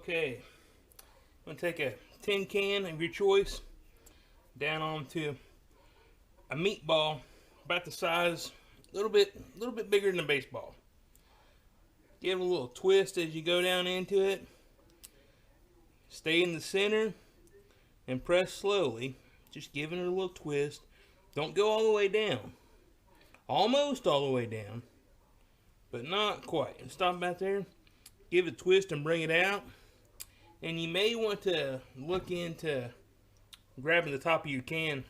Okay, I'm going to take a tin can of your choice down onto a meatball about the size, a little bit bigger than a baseball. Give it a little twist as you go down into it. Stay in the center and press slowly, just giving it a little twist. Don't go all the way down. Almost all the way down, but not quite. Stop back there, give it a twist and bring it out. And you may want to look into grabbing the top of your can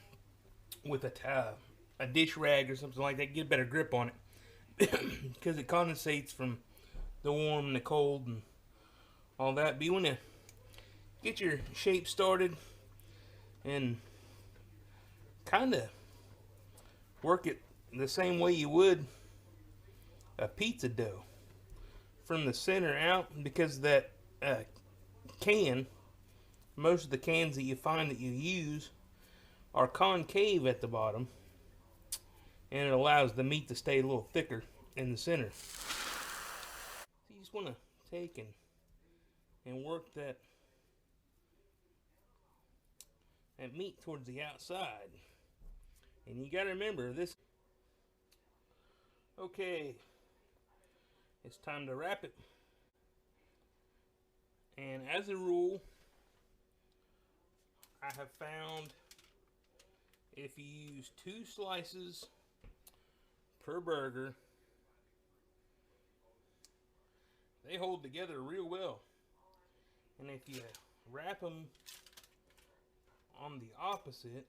with a dish rag or something like that. Get a better grip on it because it condensates from the warm and the cold and all that. But you want to get your shape started and kind of work it the same way you would a pizza dough, from the center out, because that can, most of the cans that you find that you use are concave at the bottom, and it allows the meat to stay a little thicker in the center. So you just want to take and work that meat towards the outside. And you got to remember this. Okay, it's time to wrap it. And as a rule, I have found if you use 2 slices per burger, they hold together real well. And if you wrap them on the opposite,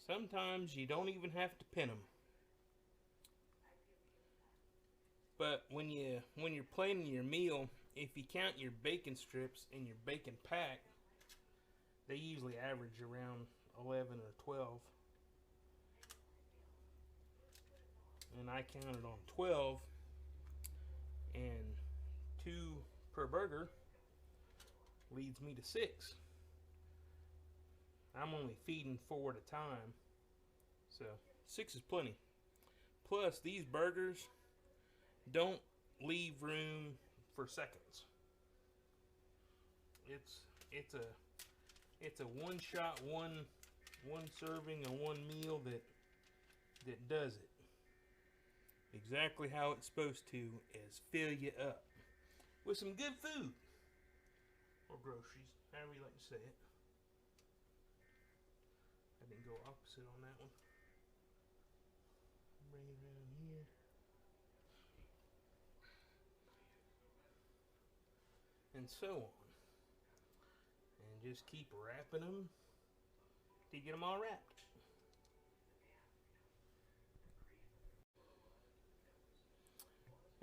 sometimes you don't even have to pin them. But when you're planning your meal, if you count your bacon strips and your bacon pack, they usually average around 11 or 12. And I counted on 12, and 2 per burger leads me to 6. I'm only feeding 4 at a time, so 6 is plenty. Plus, these burgers don't leave room for seconds. It's a one shot, one serving, and one meal that does it exactly how it's supposed to, is fill you up with some good food or groceries, however you like to say it. I didn't go opposite on that one. Bring it around here. And so on. And just keep wrapping them till you get them all wrapped.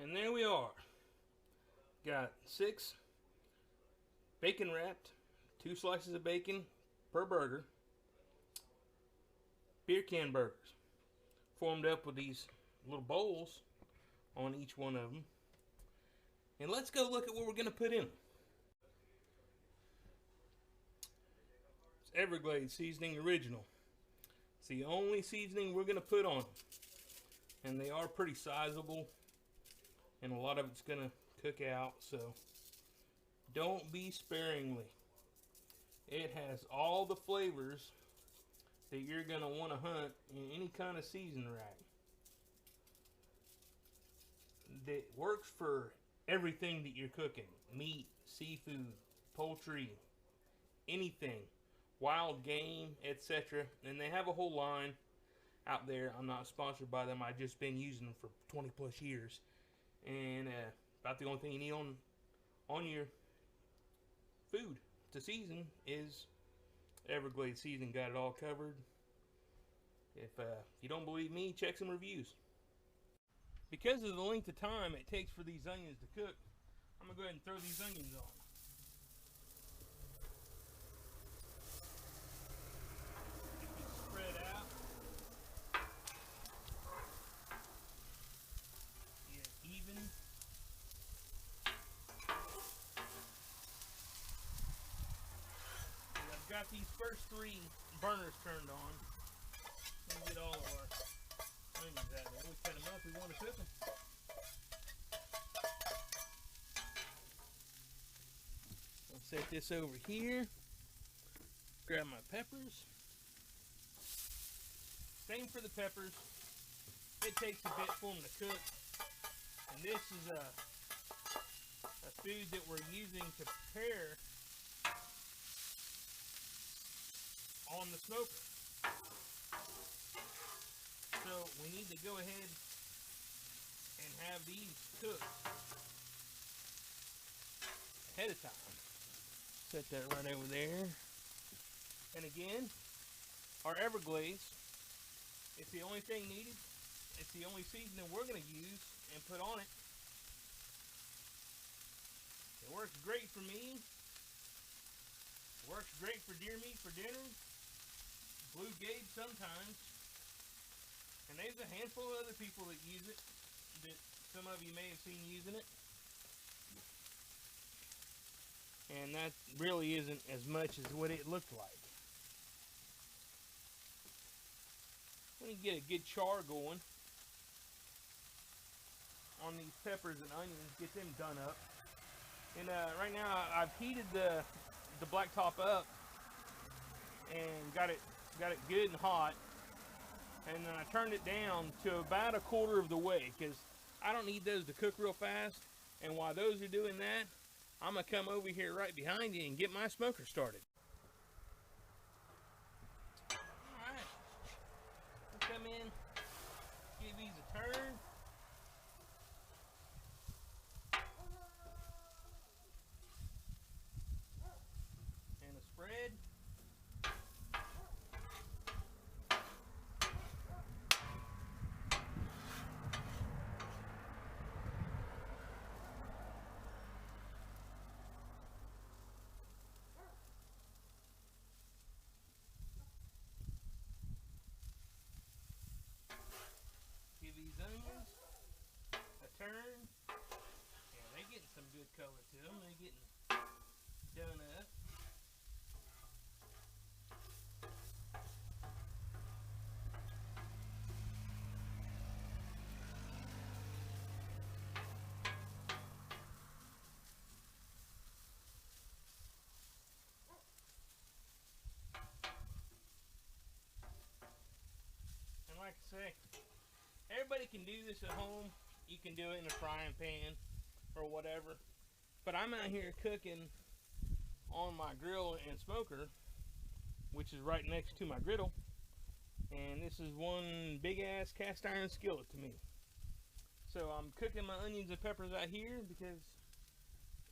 And there we are. Got 6 bacon wrapped, 2 slices of bacon per burger, beer can burgers, formed up with these little bowls on each one of them. And let's go look at what we're going to put in. It's Everglades Seasoning Original. It's the only seasoning we're going to put on them. And they are pretty sizable, and a lot of it's going to cook out, so don't be sparingly. It has all the flavors that you're going to want to hunt in any kind of season rack. That works for everything that you're cooking. Meat, seafood, poultry, anything. Wild game, etc. And they have a whole line out there. I'm not sponsored by them. I've just been using them for 20 plus years. And about the only thing you need on your food to season is Everglades Seasoning. Got it all covered. If you don't believe me, check some reviews. Because of the length of time it takes for these onions to cook, I'm going to go ahead and throw these onions on. Spread out. Get even. I've got these first 3 burners turned on. We'll get all of our onions out there. We cut them up, we want to cook them. Set this over here. Grab my peppers. Same for the peppers. It takes a bit for them to cook. And this is a food that we're using to prepare on the smoker. So we need to go ahead and have these cooked ahead of time. Set that right over there. And again, our Everglades, it's the only thing needed. It's the only seasoning we're going to use and put on it. It works great for me. It works great for deer meat for dinner. Blue Gage sometimes. And there's a handful of other people that use it, that some of you may have seen using it. And that really isn't as much as what it looked like. When you get a good char going on these peppers and onions, get them done up. And right now I've heated the black top up and got it good and hot. And then I turned it down to about a quarter of the way because I don't need those to cook real fast. And while those are doing that, I'm gonna come over here right behind you and get my smoker started. Alright, come in, give these a turn. And a spread. Give these onions a turn. Yeah, they're getting some good color to them. They're getting done up. And like I say, everybody can do this at home. You can do it in a frying pan or whatever. But I'm out here cooking on my grill and smoker, which is right next to my griddle. And this is one big ass cast iron skillet to me. So I'm cooking my onions and peppers out here because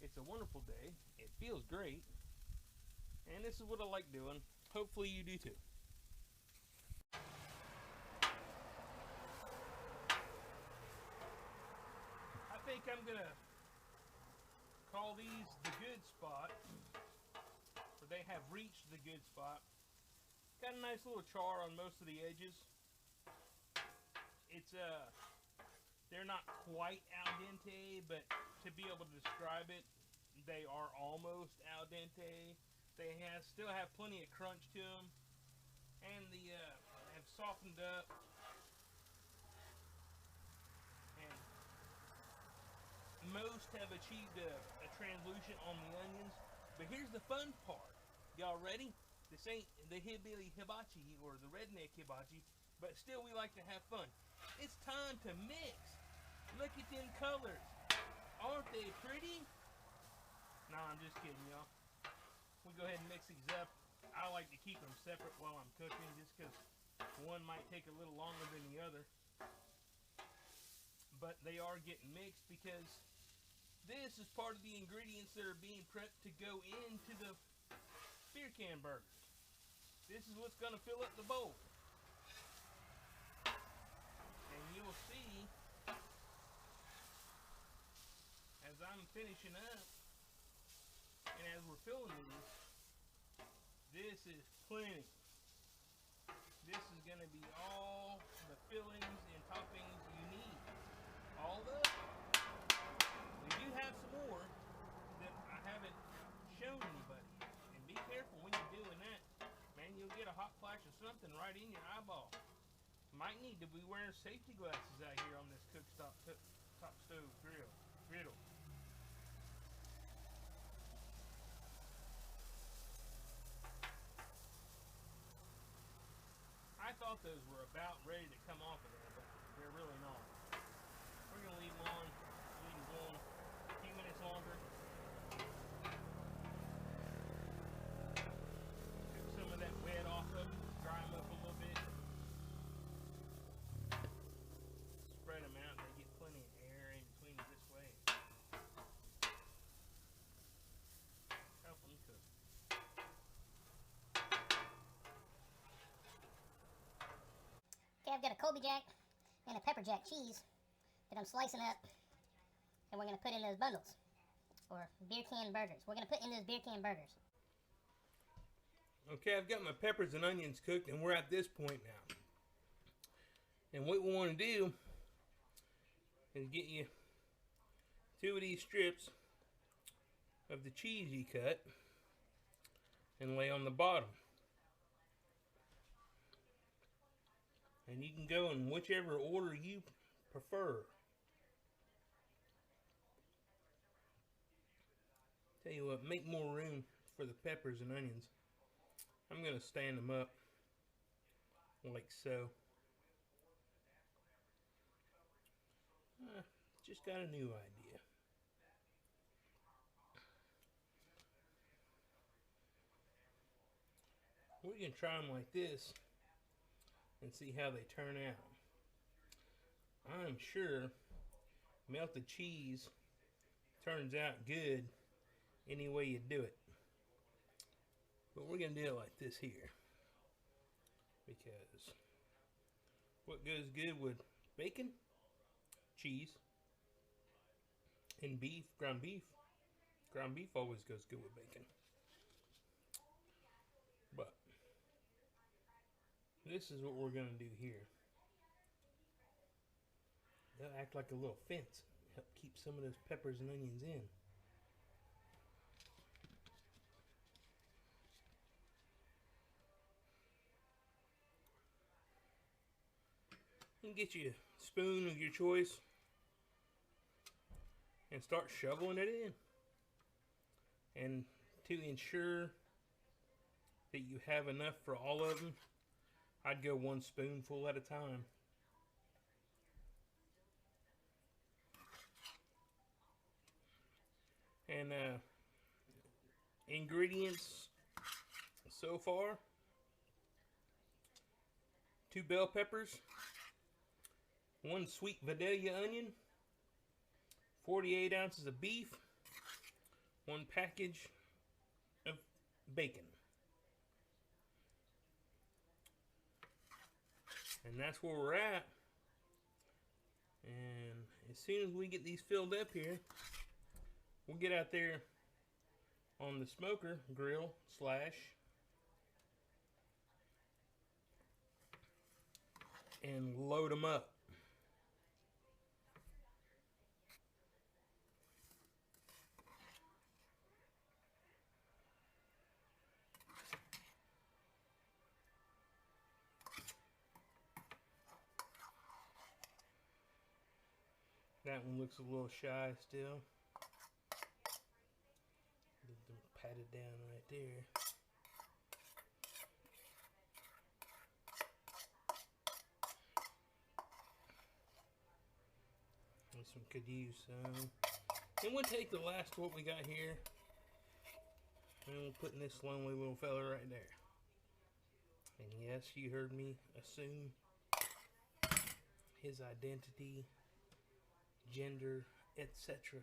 it's a wonderful day. It feels great. And this is what I like doing. Hopefully you do too. I think I'm gonna call these the good spot, or they have reached the good spot. Got a nice little char on most of the edges. It's they're not quite al dente, but to be able to describe it, they are almost al dente. They still have plenty of crunch to them, and the have softened up. And most have achieved a translucent on the onions. But here's the fun part. Y'all ready? This ain't the hillbilly hibachi or the redneck hibachi, but still we like to have fun. It's time to mix. Look at them colors. Aren't they pretty? Nah, I'm just kidding, y'all. We'll go ahead and mix these up. I like to keep them separate while I'm cooking just because one might take a little longer than the other. But they are getting mixed because this is part of the ingredients that are being prepped to go into the beer can burgers. This is what's going to fill up the bowl. And you'll see as I'm finishing up and as we're filling these, this is plenty. This is going to be all the fillings and toppings you need. Although we do have some more that I haven't shown anybody. And be careful when you're doing that. Man, you'll get a hot flash of something right in your eyeball. Might need to be wearing safety glasses out here on this cooktop top stove griddle. thought those were about ready to come off of there, but they're really not. We're gonna leave them on, a few minutes longer. Took some of that wet off of them, dry them up a little bit. Spread them out, they get plenty of air in between this way. Help them cook. Okay, I've got a Colby Jack and a Pepper Jack cheese that I'm slicing up, and we're going to put in those bundles, or beer can burgers. We're going to put in those beer can burgers. Okay, I've got my peppers and onions cooked, and we're at this point now. And what we want to do is get you 2 of these strips of the cheese you cut and lay on the bottom. And you can go in whichever order you prefer. Tell you what, make more room for the peppers and onions. I'm going to stand them up like so. Just got a new idea. We're going to try them like this and see how they turn out. I'm sure melted cheese turns out good any way you do it. But we're going to do it like this here, because what goes good with bacon, cheese, and beef, ground beef always goes good with bacon. But this is what we're going to do here. They'll act like a little fence, help keep some of those peppers and onions in. You can get you a spoon of your choice and start shoveling it in. And to ensure that you have enough for all of them, I'd go 1 spoonful at a time. And ingredients so far: 2 bell peppers, 1 sweet Vidalia onion, 48 ounces of beef, 1 package of bacon. And that's where we're at. And as soon as we get these filled up here, we'll get out there on the smoker grill slash and load them up. That one looks a little shy still. Let them pat it down right there. This one could use some. And we'll take the last what we got here, and we'll put in this lonely little fella right there. And yes, you heard me assume his identity, gender, etc.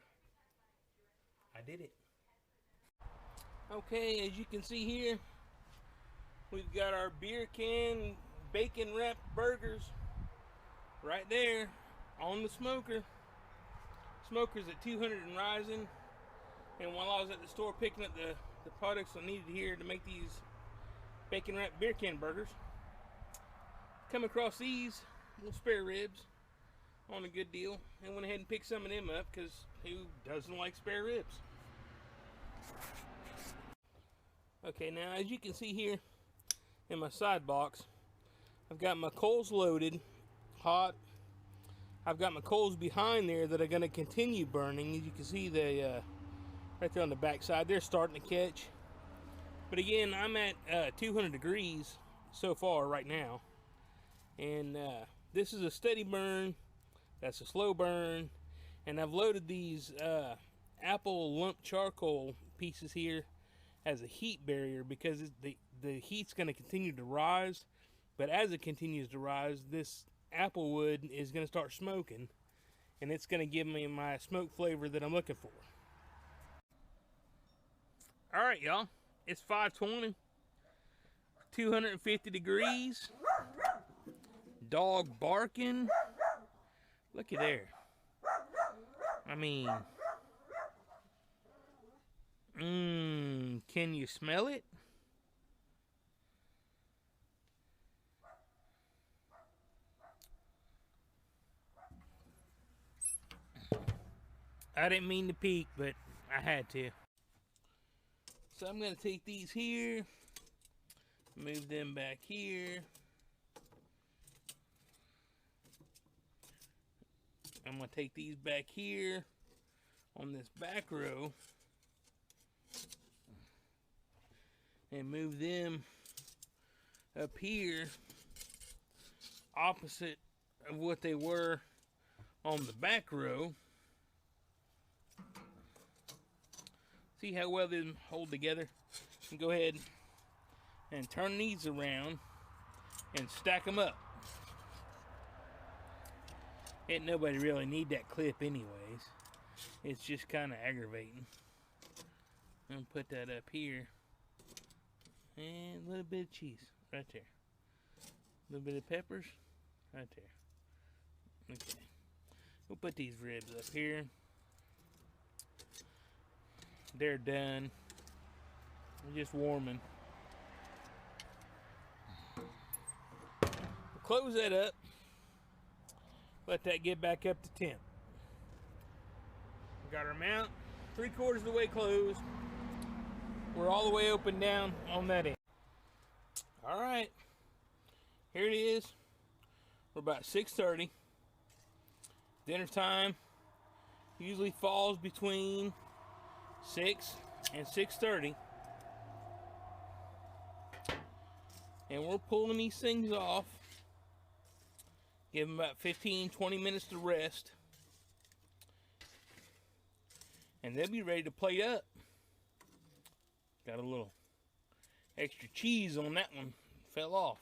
I did it. Okay, as you can see here, we've got our beer can bacon wrapped burgers right there on the smoker. Smoker's at 200 and rising. And while I was at the store picking up the products I needed here to make these bacon wrapped beer can burgers, come across these little spare ribs on a good deal, and went ahead and picked some of them up, because who doesn't like spare ribs? Okay, now as you can see here in my side box, I've got my coals loaded, hot. I've got my coals behind there that are going to continue burning. As you can see, they right there on the back side, they're starting to catch. But again, I'm at 200 degrees so far right now. And this is a steady burn. That's a slow burn. And I've loaded these apple lump charcoal pieces here as a heat barrier because the heat's going to continue to rise. But as it continues to rise, this apple wood is going to start smoking, and it's going to give me my smoke flavor that I'm looking for. All right, y'all. It's 5:20, 250 degrees. Dog barking. Looky there. I mean, can you smell it? I didn't mean to peek, but I had to. So I'm going to take these here, move them back here. I'm going to take these back here on this back row and move them up here opposite of what they were on the back row. See how well they hold together? And go ahead and turn these around and stack them up. Ain't nobody really need that clip anyways. It's just kind of aggravating. I'm gonna put that up here. And a little bit of cheese right there. A little bit of peppers right there. Okay. We'll put these ribs up here. They're done. I'm just warming. We'll close that up. Let that get back up to temp. We got our mount 3/4 of the way closed. We're all the way open down on that end. All right, here it is. We're about 6:30. Dinner time usually falls between 6 and 6:30. And we're pulling these things off. Give them about 15-20 minutes to rest. And they'll be ready to plate up. Got a little extra cheese on that one. Fell off.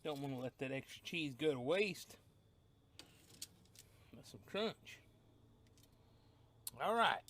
Don't want to let that extra cheese go to waste. That's some crunch. All right.